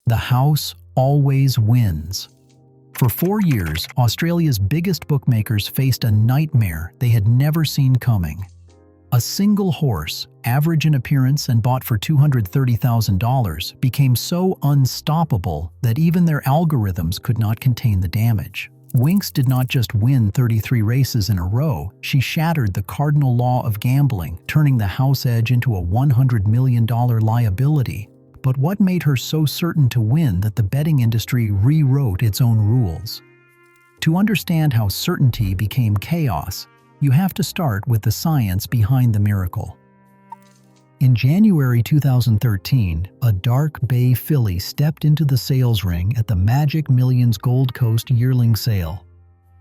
The house always wins. For 4 years, Australia's biggest bookmakers faced a nightmare they had never seen coming. A single horse, average in appearance and bought for $230,000, became so unstoppable that even their algorithms could not contain the damage. Winx did not just win 33 races in a row, she shattered the cardinal law of gambling, turning the house edge into a $100 million liability. But what made her so certain to win that the betting industry rewrote its own rules? To understand how certainty became chaos, you have to start with the science behind the miracle. In January 2013, a dark bay filly stepped into the sales ring at the Magic Millions Gold Coast yearling sale.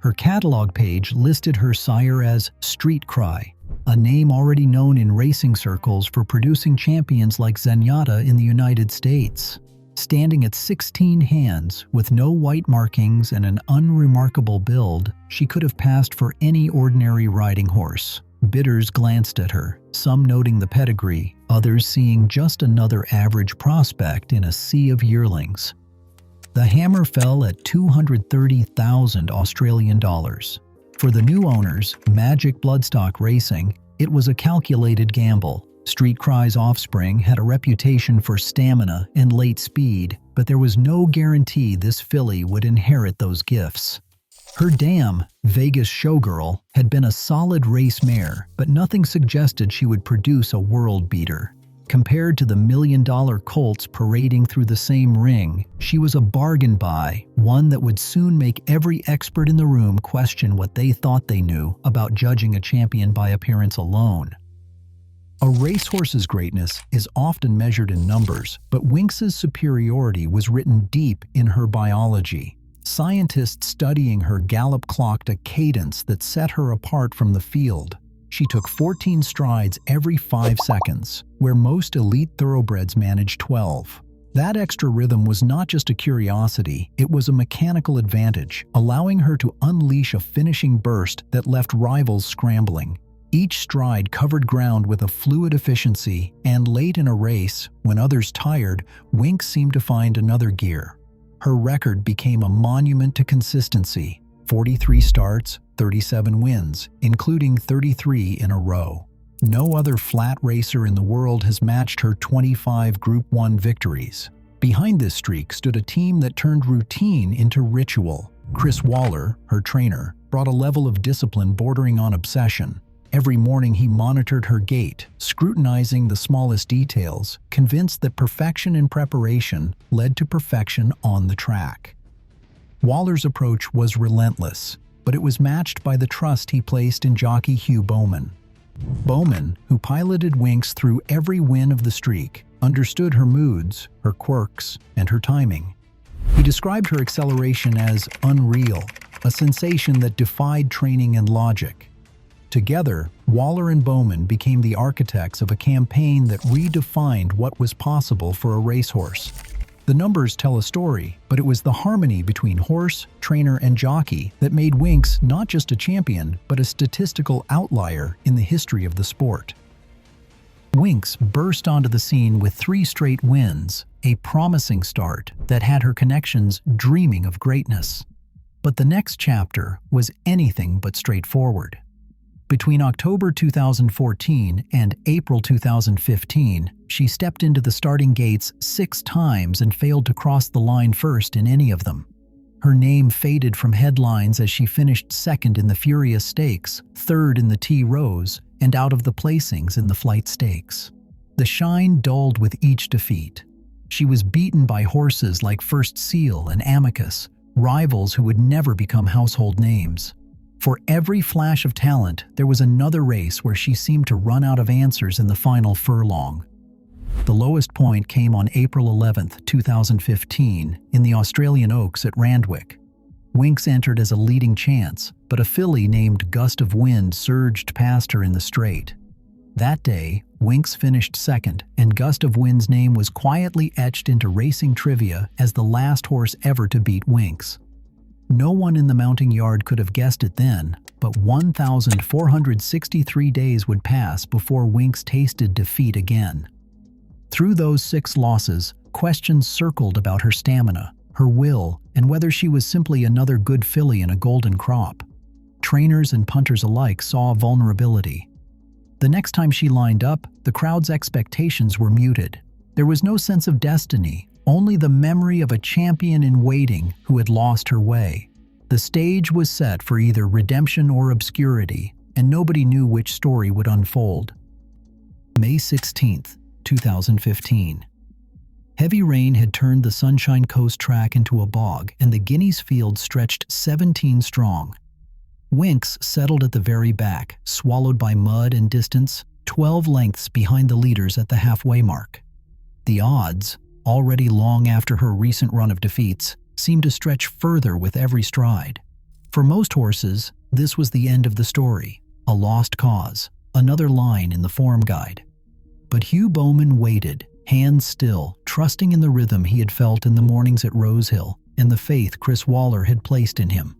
Her catalog page listed her sire as Street Cry, a name already known in racing circles for producing champions like Zenyatta in the United States. Standing at 16 hands, with no white markings and an unremarkable build, she could have passed for any ordinary riding horse. Bidders glanced at her, some noting the pedigree, others seeing just another average prospect in a sea of yearlings. The hammer fell at 230,000 Australian dollars. For the new owners, Magic Bloodstock Racing, it was a calculated gamble. Street Cry's offspring had a reputation for stamina and late speed, but there was no guarantee this filly would inherit those gifts. Her dam, Vegas Showgirl, had been a solid race mare, but nothing suggested she would produce a world beater. Compared to the million-dollar colts parading through the same ring, she was a bargain buy, one that would soon make every expert in the room question what they thought they knew about judging a champion by appearance alone. A racehorse's greatness is often measured in numbers, but Winx's superiority was written deep in her biology. Scientists studying her gallop clocked a cadence that set her apart from the field. She took 14 strides every 5 seconds, where most elite thoroughbreds manage 12. That extra rhythm was not just a curiosity, it was a mechanical advantage, allowing her to unleash a finishing burst that left rivals scrambling. Each stride covered ground with a fluid efficiency, and late in a race, when others tired, Winx seemed to find another gear. Her record became a monument to consistency: 43 starts, 37 wins, including 33 in a row. No other flat racer in the world has matched her 25 Group 1 victories. Behind this streak stood a team that turned routine into ritual. Chris Waller, her trainer, brought a level of discipline bordering on obsession. Every morning he monitored her gait, scrutinizing the smallest details, convinced that perfection in preparation led to perfection on the track. Waller's approach was relentless, but it was matched by the trust he placed in jockey Hugh Bowman. Bowman, who piloted Winx through every win of the streak, understood her moods, her quirks, and her timing. He described her acceleration as unreal, a sensation that defied training and logic. Together, Waller and Bowman became the architects of a campaign that redefined what was possible for a racehorse. The numbers tell a story, but it was the harmony between horse, trainer, and jockey that made Winx not just a champion, but a statistical outlier in the history of the sport. Winx burst onto the scene with 3 straight wins, a promising start that had her connections dreaming of greatness. But the next chapter was anything but straightforward. Between October 2014 and April 2015, she stepped into the starting gates 6 times and failed to cross the line first in any of them. Her name faded from headlines as she finished second in the Furious Stakes, third in the T Rose, and out of the placings in the Flight Stakes. The shine dulled with each defeat. She was beaten by horses like First Seal and Amicus, rivals who would never become household names. For every flash of talent, there was another race where she seemed to run out of answers in the final furlong. The lowest point came on April 11, 2015, in the Australian Oaks at Randwick. Winx entered as a leading chance, but a filly named Gust of Wind surged past her in the straight. That day, Winx finished second, and Gust of Wind's name was quietly etched into racing trivia as the last horse ever to beat Winx. No one in the mounting yard could have guessed it then, but 1,463 days would pass before Winx tasted defeat again. Through those 6 losses, questions circled about her stamina, her will, and whether she was simply another good filly in a golden crop. Trainers and punters alike saw vulnerability. The next time she lined up, the crowd's expectations were muted. There was no sense of destiny, only the memory of a champion in waiting who had lost her way. The stage was set for either redemption or obscurity, and nobody knew which story would unfold. May 16, 2015. Heavy rain had turned the Sunshine Coast track into a bog, and the Guineas field stretched 17 strong. Winks settled at the very back, swallowed by mud and distance, 12 lengths behind the leaders at the halfway mark. The odds, already long after her recent run of defeats, seemed to stretch further with every stride. For most horses, this was the end of the story, a lost cause, another line in the form guide. But Hugh Bowman waited, hands still, trusting in the rhythm he had felt in the mornings at Rosehill and the faith Chris Waller had placed in him.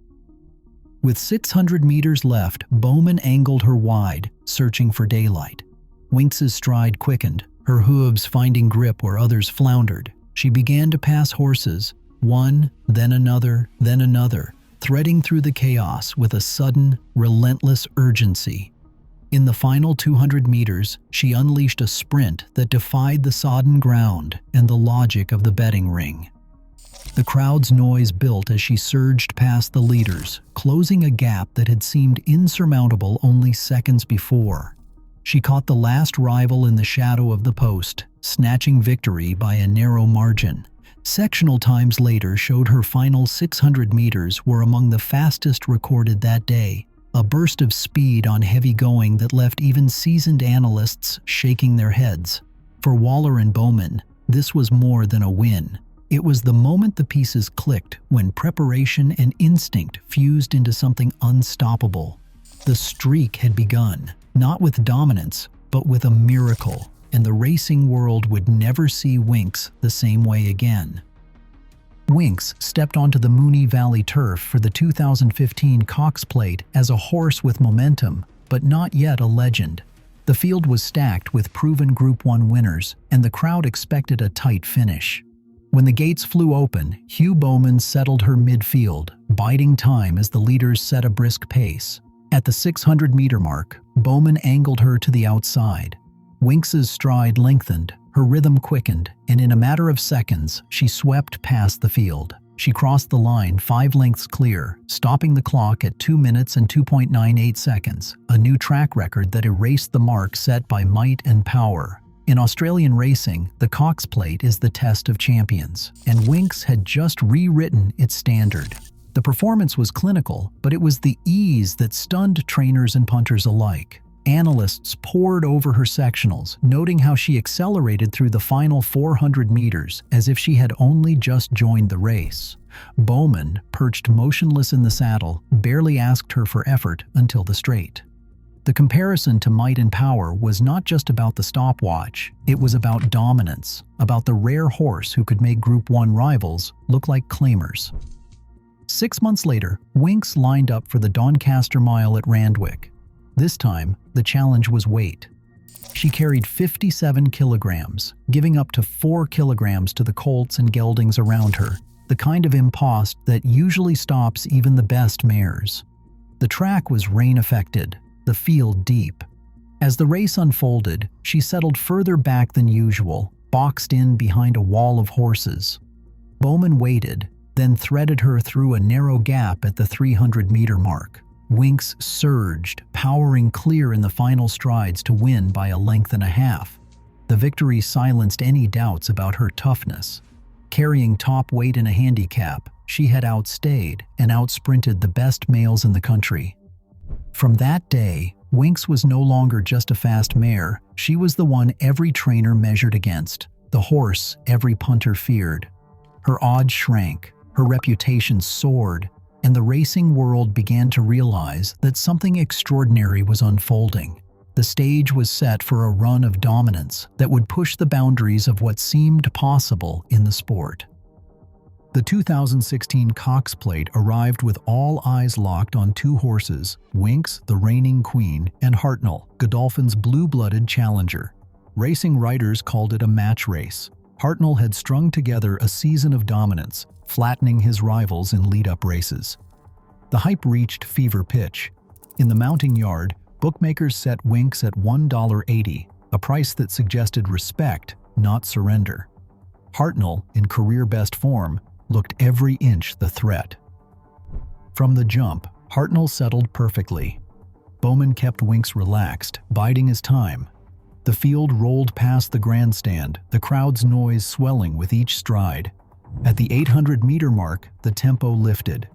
With 600 meters left, Bowman angled her wide, searching for daylight. Winks's stride quickened, her hooves finding grip where others floundered. She began to pass horses, one, then another, threading through the chaos with a sudden, relentless urgency. In the final 200 meters, she unleashed a sprint that defied the sodden ground and the logic of the betting ring. The crowd's noise built as she surged past the leaders, closing a gap that had seemed insurmountable only seconds before. She caught the last rival in the shadow of the post, snatching victory by a narrow margin. Sectional times later showed her final 600 meters were among the fastest recorded that day, a burst of speed on heavy going that left even seasoned analysts shaking their heads. For Waller and Bowman, this was more than a win. It was the moment the pieces clicked, when preparation and instinct fused into something unstoppable. The streak had begun, not with dominance, but with a miracle, and the racing world would never see Winks the same way again. Winks stepped onto the Moonee Valley turf for the 2015 Cox Plate as a horse with momentum, but not yet a legend. The field was stacked with proven Group 1 winners, and the crowd expected a tight finish. When the gates flew open, Hugh Bowman settled her midfield, biding time as the leaders set a brisk pace. At the 600-meter mark, Bowman angled her to the outside. Winks's stride lengthened, her rhythm quickened, and in a matter of seconds, she swept past the field. She crossed the line 5 lengths clear, stopping the clock at 2 minutes and 2.98 seconds, a new track record that erased the mark set by might and power. In Australian racing, the Cox Plate is the test of champions, and Winks had just rewritten its standard. The performance was clinical, but it was the ease that stunned trainers and punters alike. Analysts pored over her sectionals, noting how she accelerated through the final 400 meters as if she had only just joined the race. Bowman, perched motionless in the saddle, barely asked her for effort until the straight. The comparison to might and power was not just about the stopwatch, it was about dominance, about the rare horse who could make Group 1 rivals look like claimers. 6 months later, Winks lined up for the Doncaster Mile at Randwick. This time, the challenge was weight. She carried 57 kilograms, giving up to 4 kilograms to the colts and geldings around her, the kind of impost that usually stops even the best mares. The track was rain-affected, the field deep. As the race unfolded, she settled further back than usual, boxed in behind a wall of horses. Bowman waited, then threaded her through a narrow gap at the 300-meter mark. Winks surged, powering clear in the final strides to win by a length and a half. The victory silenced any doubts about her toughness. Carrying top weight in a handicap, she had outstayed and outsprinted the best males in the country. From that day, Winks was no longer just a fast mare, she was the one every trainer measured against, the horse every punter feared. Her odds shrank, her reputation soared, and the racing world began to realize that something extraordinary was unfolding. The stage was set for a run of dominance that would push the boundaries of what seemed possible in the sport. The 2016 Cox Plate arrived with all eyes locked on 2 horses, Winks, the reigning queen, and Hartnell, Godolphin's blue-blooded challenger. Racing writers called it a match race. Hartnell had strung together a season of dominance, flattening his rivals in lead-up races. The hype reached fever pitch. In the mounting yard, bookmakers set Winks at $1.80, a price that suggested respect, not surrender. Hartnell, in career-best form, looked every inch the threat. From the jump, Hartnell settled perfectly. Bowman kept Winks relaxed, biding his time. The field rolled past the grandstand, the crowd's noise swelling with each stride. At the 800-meter mark, the tempo lifted.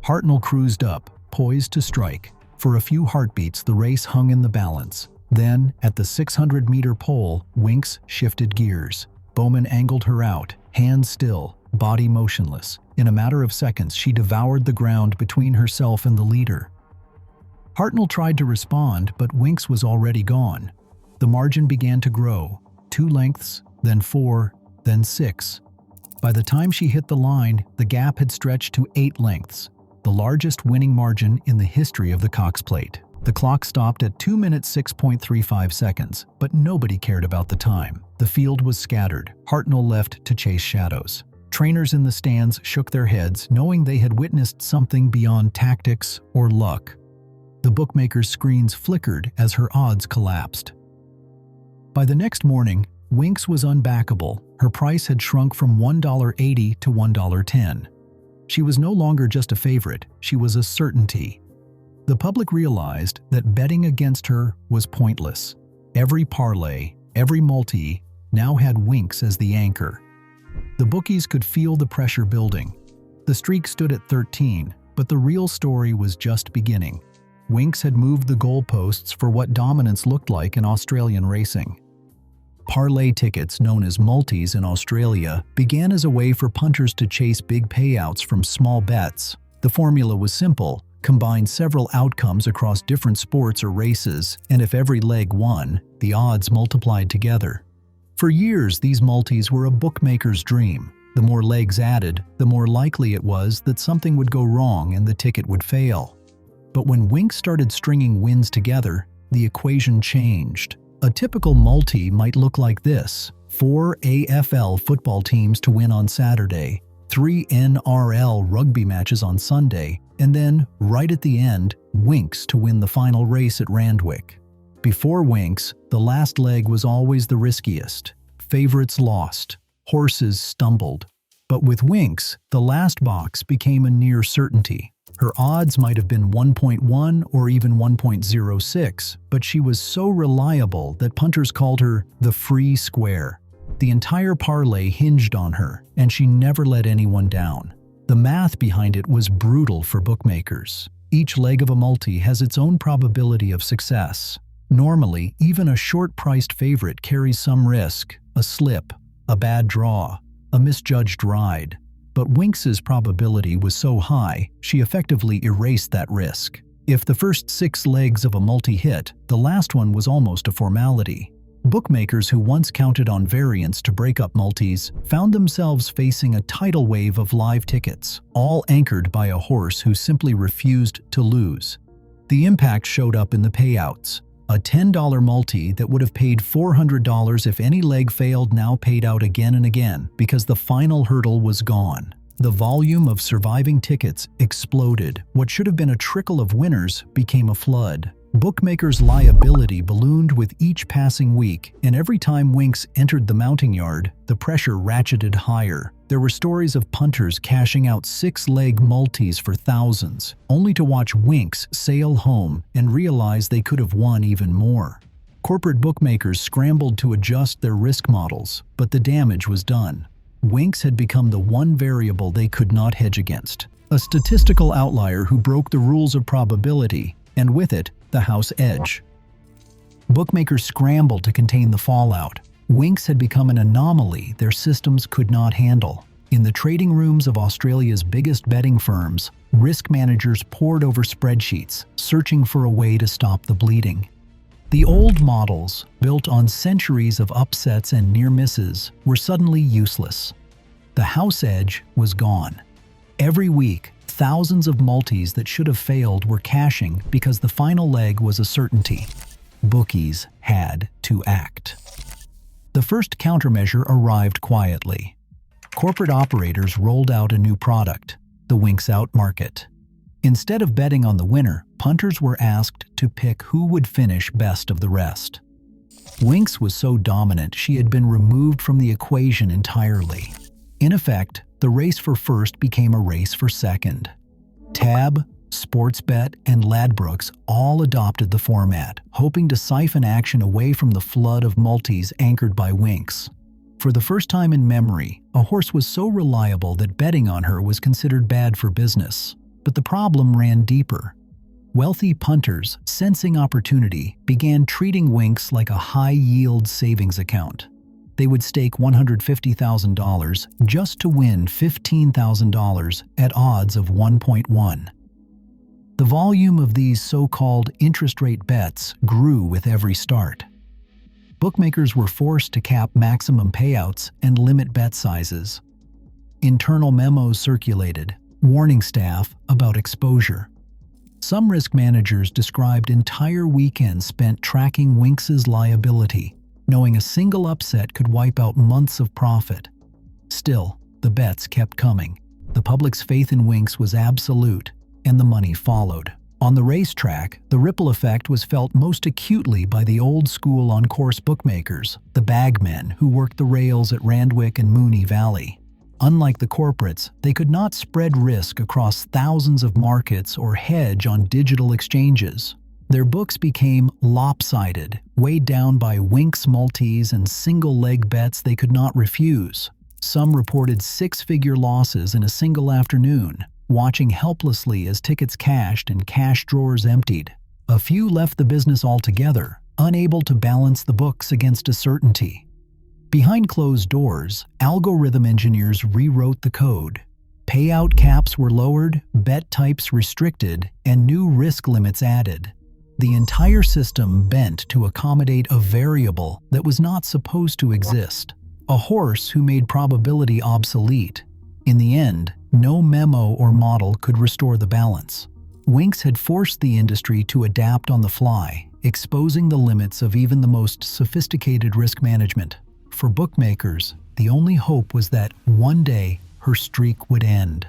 Hartnell cruised up, poised to strike. For a few heartbeats, the race hung in the balance. Then, at the 600-meter pole, Winks shifted gears. Bowman angled her out, hands still, body motionless. In a matter of seconds, she devoured the ground between herself and the leader. Hartnell tried to respond, but Winks was already gone. The margin began to grow. 2 lengths, then 4, then 6. By the time she hit the line, the gap had stretched to 8 lengths, the largest winning margin in the history of the Cox Plate. The clock stopped at 2 minutes 6.35 seconds, but nobody cared about the time. The field was scattered. Hartnell left to chase shadows. Trainers in the stands shook their heads, knowing they had witnessed something beyond tactics or luck. The bookmakers' screens flickered as her odds collapsed. By the next morning, Winks was unbackable. Her price had shrunk from $1.80 to $1.10. She was no longer just a favorite, she was a certainty. The public realized that betting against her was pointless. Every parlay, every multi, now had Winks as the anchor. The bookies could feel the pressure building. The streak stood at 13, but the real story was just beginning. Winks had moved the goalposts for what dominance looked like in Australian racing. Parlay tickets, known as multis in Australia, began as a way for punters to chase big payouts from small bets. The formula was simple: combine several outcomes across different sports or races, and if every leg won, the odds multiplied together. For years, these multis were a bookmaker's dream. The more legs added, the more likely it was that something would go wrong and the ticket would fail. But when Winks started stringing wins together, the equation changed. A typical multi might look like this: 4 AFL football teams to win on Saturday, 3 NRL rugby matches on Sunday, and then, right at the end, Winks to win the final race at Randwick. Before Winks, the last leg was always the riskiest. Favorites lost. Horses stumbled. But with Winks, the last box became a near certainty. Her odds might have been 1.1 or even 1.06, but she was so reliable that punters called her the free square. The entire parlay hinged on her, and she never let anyone down. The math behind it was brutal for bookmakers. Each leg of a multi has its own probability of success. Normally, even a short-priced favorite carries some risk: a slip, a bad draw, a misjudged ride. But Winks's probability was so high, she effectively erased that risk. If the first 6 legs of a multi hit, the last one was almost a formality. Bookmakers who once counted on variance to break up multis found themselves facing a tidal wave of live tickets, all anchored by a horse who simply refused to lose. The impact showed up in the payouts. A $10 multi that would have paid $400 if any leg failed now paid out again and again because the final hurdle was gone. The volume of surviving tickets exploded. What should have been a trickle of winners became a flood. Bookmakers' liability ballooned with each passing week, and every time Winks entered the mounting yard, the pressure ratcheted higher. There were stories of punters cashing out 6-leg multis for thousands, only to watch Winks sail home and realize they could have won even more. Corporate bookmakers scrambled to adjust their risk models, but the damage was done. Winks had become the one variable they could not hedge against, a statistical outlier who broke the rules of probability, and with it, the house edge. Bookmakers scrambled to contain the fallout. Winks had become an anomaly their systems could not handle. In the trading rooms of Australia's biggest betting firms, risk managers pored over spreadsheets, searching for a way to stop the bleeding. The old models, built on centuries of upsets and near misses, were suddenly useless. The house edge was gone. Every week, thousands of multis that should have failed were cashing because the final leg was a certainty. Bookies had to act. The first countermeasure arrived quietly. Corporate operators rolled out a new product, the Winks Out market. Instead of betting on the winner, punters were asked to pick who would finish best of the rest. Winks was so dominant she had been removed from the equation entirely. In effect, the race for first became a race for second. Tab, Sportsbet, and Ladbrokes all adopted the format, hoping to siphon action away from the flood of multis anchored by Winks. For the first time in memory, a horse was so reliable that betting on her was considered bad for business. But the problem ran deeper. Wealthy punters, sensing opportunity, began treating Winks like a high-yield savings account. They would stake $150,000 just to win $15,000 at odds of 1.1. The volume of these so-called interest rate bets grew with every start. Bookmakers were forced to cap maximum payouts and limit bet sizes. Internal memos circulated, warning staff about exposure. Some risk managers described entire weekends spent tracking Winks's liability, knowing a single upset could wipe out months of profit. Still, the bets kept coming. The public's faith in Winks was absolute, and the money followed. On the racetrack, the ripple effect was felt most acutely by the old-school on-course bookmakers, the bagmen who worked the rails at Randwick and Moonee Valley. Unlike the corporates, they could not spread risk across thousands of markets or hedge on digital exchanges. Their books became lopsided, weighed down by Winks multis and single-leg bets they could not refuse. Some reported six-figure losses in a single afternoon, watching helplessly as tickets cashed and cash drawers emptied. A few left the business altogether, unable to balance the books against a certainty. Behind closed doors, algorithm engineers rewrote the code. Payout caps were lowered, bet types restricted, and new risk limits added. The entire system bent to accommodate a variable that was not supposed to exist, a horse who made probability obsolete. In the end, no memo or model could restore the balance. Winks had forced the industry to adapt on the fly, exposing the limits of even the most sophisticated risk management. For bookmakers, the only hope was that one day her streak would end.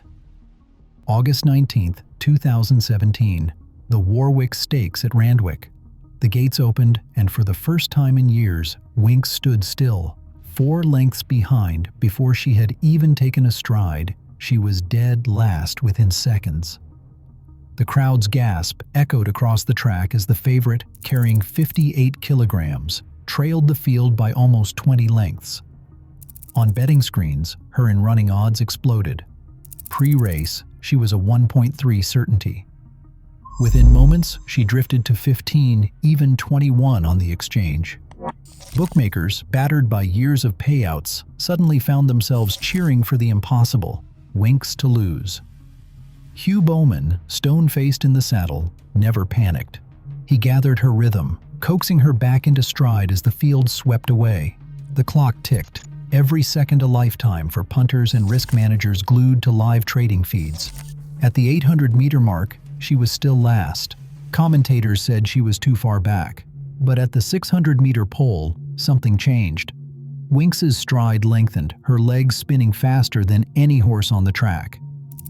August 19, 2017, the Warwick Stakes at Randwick. The gates opened, and for the first time in years, Winks stood still. 4 lengths behind before she had even taken a stride. She was dead last within seconds. The crowd's gasp echoed across the track as the favorite, carrying 58 kilograms, trailed the field by almost 20 lengths. On betting screens, her in-running odds exploded. Pre-race, she was a 1.3 certainty. Within moments, she drifted to 15, even 21 on the exchange. Bookmakers, battered by years of payouts, suddenly found themselves cheering for the impossible, Winks to lose. Hugh Bowman, stone-faced in the saddle, never panicked. He gathered her rhythm, coaxing her back into stride as the field swept away. The clock ticked, every second a lifetime for punters and risk managers glued to live trading feeds. At the 800-meter mark, she was still last. Commentators said she was too far back. But at the 600-meter pole, something changed. Winks's stride lengthened, her legs spinning faster than any horse on the track.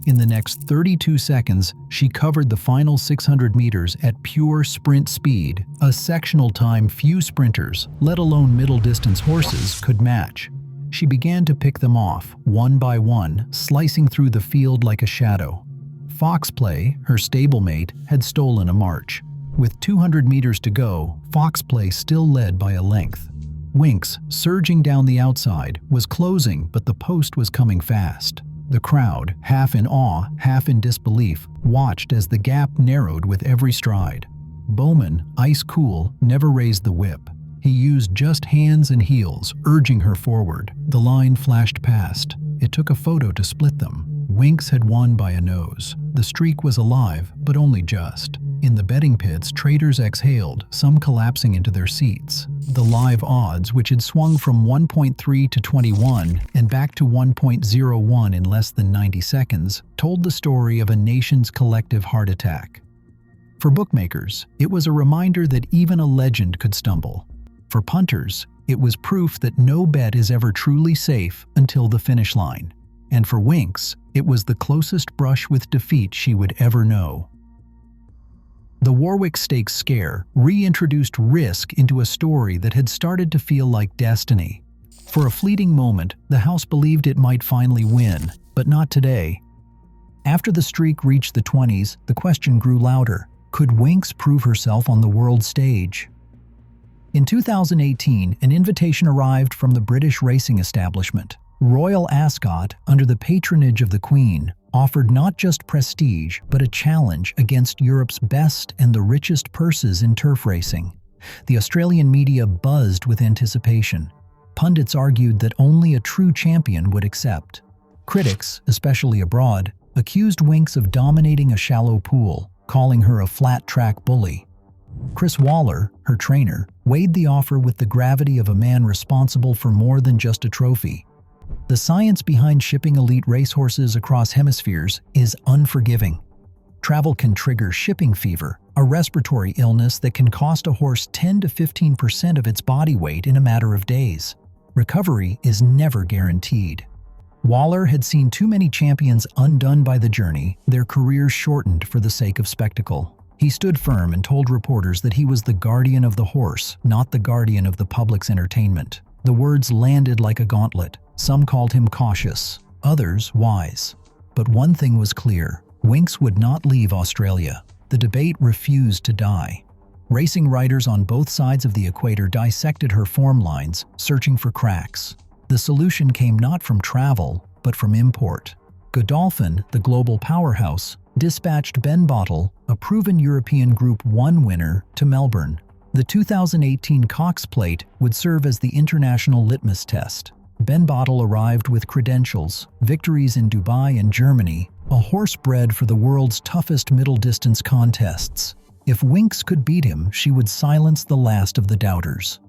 In the next 32 seconds, she covered the final 600 meters at pure sprint speed, a sectional time few sprinters, let alone middle-distance horses, could match. She began to pick them off, one by one, slicing through the field like a shadow. Foxplay, her stablemate, had stolen a march. With 200 meters to go, Foxplay still led by a length. Winks, surging down the outside, was closing, but the post was coming fast. The crowd, half in awe, half in disbelief, watched as the gap narrowed with every stride. Bowman, ice cool, never raised the whip. He used just hands and heels, urging her forward. The line flashed past. It took a photo to split them. Winks had won by a nose. The streak was alive, but only just. In the betting pits, traders exhaled, some collapsing into their seats. The live odds, which had swung from 1.3 to 21 and back to 1.01 in less than 90 seconds, told the story of a nation's collective heart attack. For bookmakers, it was a reminder that even a legend could stumble. For punters, It was proof that no bet is ever truly safe until the finish line. And for Winx, it was the closest brush with defeat she would ever know. The Warwick Stakes scare reintroduced risk into a story that had started to feel like destiny. For a fleeting moment, the house believed it might finally win, but not today. After the streak reached the 20s, the question grew louder. Could Winx prove herself on the world stage? In 2018, an invitation arrived from the British racing establishment. Royal Ascot, under the patronage of the Queen, offered not just prestige, but a challenge against Europe's best and the richest purses in turf racing. The Australian media buzzed with anticipation. Pundits argued that only a true champion would accept. Critics, especially abroad, accused Winx of dominating a shallow pool, calling her a flat-track bully. Chris Waller, her trainer, weighed the offer with the gravity of a man responsible for more than just a trophy. The science behind shipping elite racehorses across hemispheres is unforgiving. Travel can trigger shipping fever, a respiratory illness that can cost a horse 10 to 15% of its body weight in a matter of days. Recovery is never guaranteed. Waller had seen too many champions undone by the journey, their careers shortened for the sake of spectacle. He stood firm and told reporters that he was the guardian of the horse, not the guardian of the public's entertainment. The words landed like a gauntlet. Some called him cautious, others wise. But one thing was clear: Winx would not leave Australia. The debate refused to die. Racing writers on both sides of the equator dissected her form lines, searching for cracks. The solution came not from travel, but from import. Godolphin, the global powerhouse, dispatched Ben Bottle, a proven European Group 1 winner, to Melbourne. The 2018 Cox Plate would serve as the international litmus test. Ben Bottle arrived with credentials, victories in Dubai and Germany, a horse bred for the world's toughest middle-distance contests. If Winx could beat him, she would silence the last of the doubters.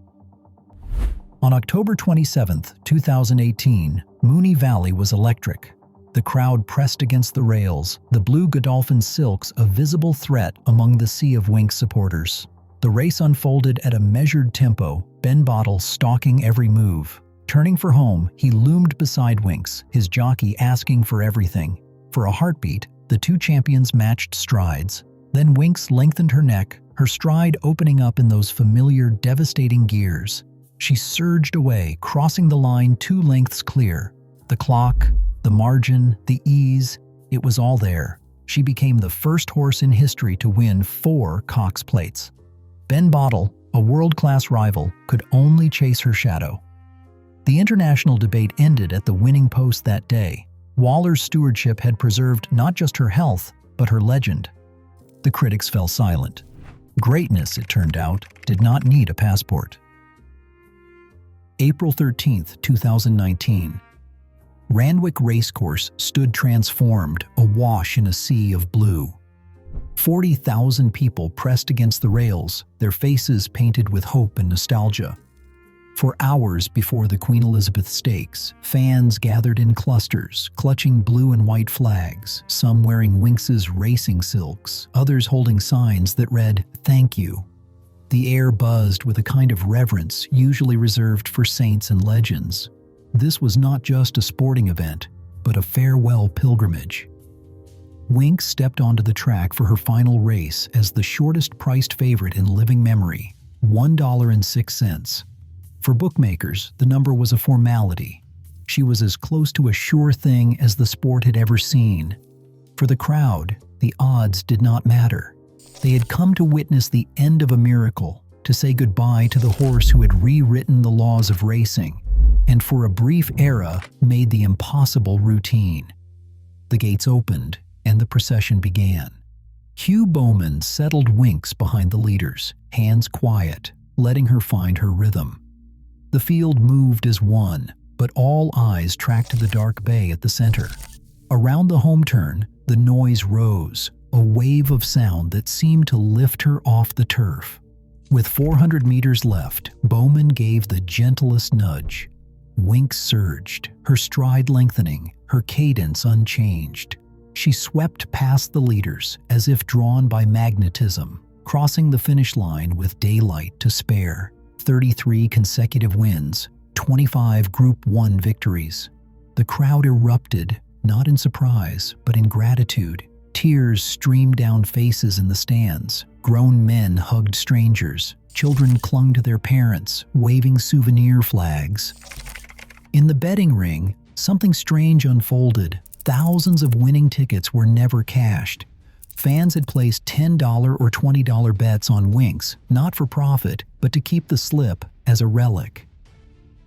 On October 27, 2018, Moonee Valley was electric. The crowd pressed against the rails, the blue Godolphin silks a visible threat among the sea of Winx supporters. The race unfolded at a measured tempo, Ben Bottle stalking every move. Turning for home, he loomed beside Winx, his jockey asking for everything. For a heartbeat, the two champions matched strides. Then Winx lengthened her neck, her stride opening up in those familiar, devastating gears. She surged away, crossing the line 2 lengths clear. The clock, the margin, the ease, it was all there. She became the first horse in history to win 4 Cox Plates. Ben Bottle, a world-class rival, could only chase her shadow. The international debate ended at the winning post that day. Waller's stewardship had preserved not just her health, but her legend. The critics fell silent. Greatness, it turned out, did not need a passport. April 13, 2019. Randwick Racecourse stood transformed, awash in a sea of blue. 40,000 people pressed against the rails, their faces painted with hope and nostalgia. For hours before the Queen Elizabeth Stakes, fans gathered in clusters, clutching blue and white flags, some wearing Winx's racing silks, others holding signs that read, "Thank you." The air buzzed with a kind of reverence usually reserved for saints and legends. This was not just a sporting event, but a farewell pilgrimage. Winx stepped onto the track for her final race as the shortest-priced favorite in living memory, $1.06. For bookmakers, the number was a formality. She was as close to a sure thing as the sport had ever seen. For the crowd, the odds did not matter. They had come to witness the end of a miracle, to say goodbye to the horse who had rewritten the laws of racing, and for a brief era made the impossible routine. The gates opened, and the procession began. Hugh Bowman settled Winx behind the leaders, hands quiet, letting her find her rhythm. The field moved as one, but all eyes tracked the dark bay at the center. Around the home turn, the noise rose, a wave of sound that seemed to lift her off the turf. With 400 meters left, Bowman gave the gentlest nudge. Winx surged, her stride lengthening, her cadence unchanged. She swept past the leaders as if drawn by magnetism, crossing the finish line with daylight to spare. 33 consecutive wins, 25 Group 1 victories. The crowd erupted, not in surprise, but in gratitude. Tears streamed down faces in the stands. Grown men hugged strangers. Children clung to their parents, waving souvenir flags. In the betting ring, something strange unfolded. Thousands of winning tickets were never cashed. Fans had placed $10 or $20 bets on Winx, not for profit, but to keep the slip as a relic.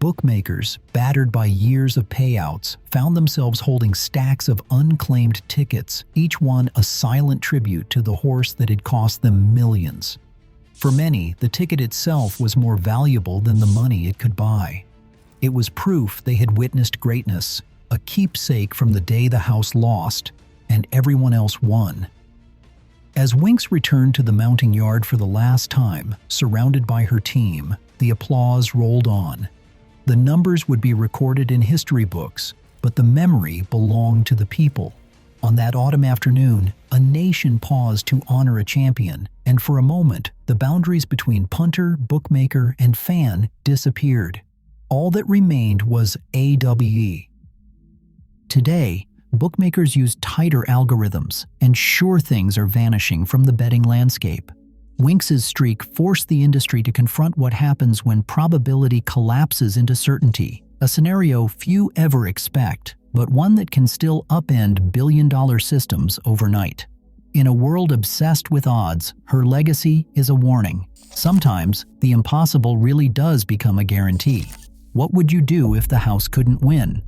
Bookmakers, battered by years of payouts, found themselves holding stacks of unclaimed tickets, each one a silent tribute to the horse that had cost them millions. For many, the ticket itself was more valuable than the money it could buy. It was proof they had witnessed greatness, a keepsake from the day the house lost and everyone else won. As Winx returned to the mounting yard for the last time, surrounded by her team, the applause rolled on. The numbers would be recorded in history books, but the memory belonged to the people. On that autumn afternoon, a nation paused to honor a champion, and for a moment, the boundaries between punter, bookmaker, and fan disappeared. All that remained was AWE. Today, bookmakers use tighter algorithms, and sure things are vanishing from the betting landscape. Winx's streak forced the industry to confront what happens when probability collapses into certainty, a scenario few ever expect, but one that can still upend billion-dollar systems overnight. In a world obsessed with odds, her legacy is a warning. Sometimes, the impossible really does become a guarantee. What would you do if the house couldn't win?